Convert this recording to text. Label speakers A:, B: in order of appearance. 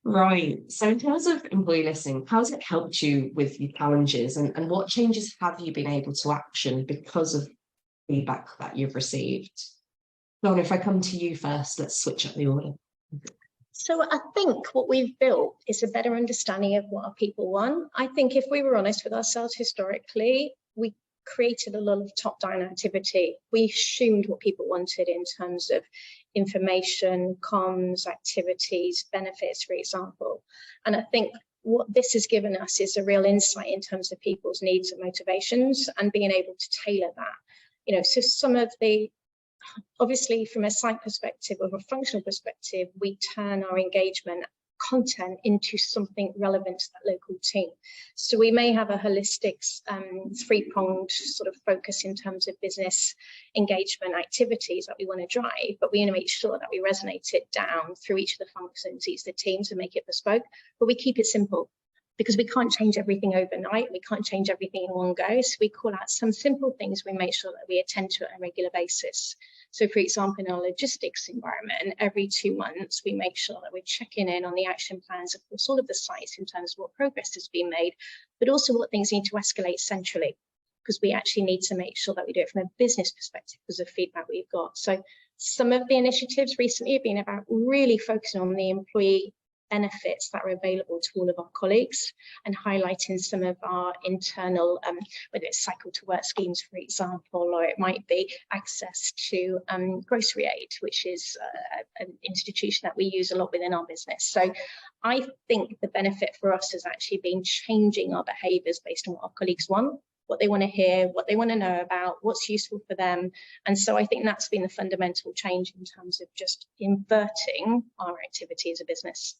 A: Right. So in terms of employee listening, how has it helped you with your challenges and what changes have you been able to action because of feedback that you've received? Donna, if I come to you first, let's switch up the order.
B: So I think what we've built is a better understanding of what our people want. I think if we were honest with ourselves historically, we created a lot of top-down activity. We assumed what people wanted in terms of information, comms, activities, benefits, for example. And I think what this has given us is a real insight in terms of people's needs and motivations and being able to tailor that. You know, so some of the, obviously from a site perspective or a functional perspective, we turn our engagement content into something relevant to that local team. So we may have a holistic three-pronged sort of focus in terms of business engagement activities that we want to drive, but we want to make sure that we resonate it down through each of the functions, each of the teams, and make it bespoke, but we keep it simple, because we can't change everything overnight. We can't change everything in one go. So we call out some simple things. We make sure that we attend to it on a regular basis. So for example, in our logistics environment, every 2 months, we make sure that we're checking in on the action plans across all of the sites in terms of what progress has been made, but also what things need to escalate centrally, because we actually need to make sure that we do it from a business perspective because of feedback we've got. So some of the initiatives recently have been about really focusing on the employee benefits that are available to all of our colleagues and highlighting some of our internal, whether it's cycle to work schemes, for example, or it might be access to grocery aid, which is an institution that we use a lot within our business. So I think the benefit for us has actually been changing our behaviours based on what our colleagues want, what they want to hear, what they want to know about, what's useful for them. And so I think that's been the fundamental change in terms of just inverting our activity as a business.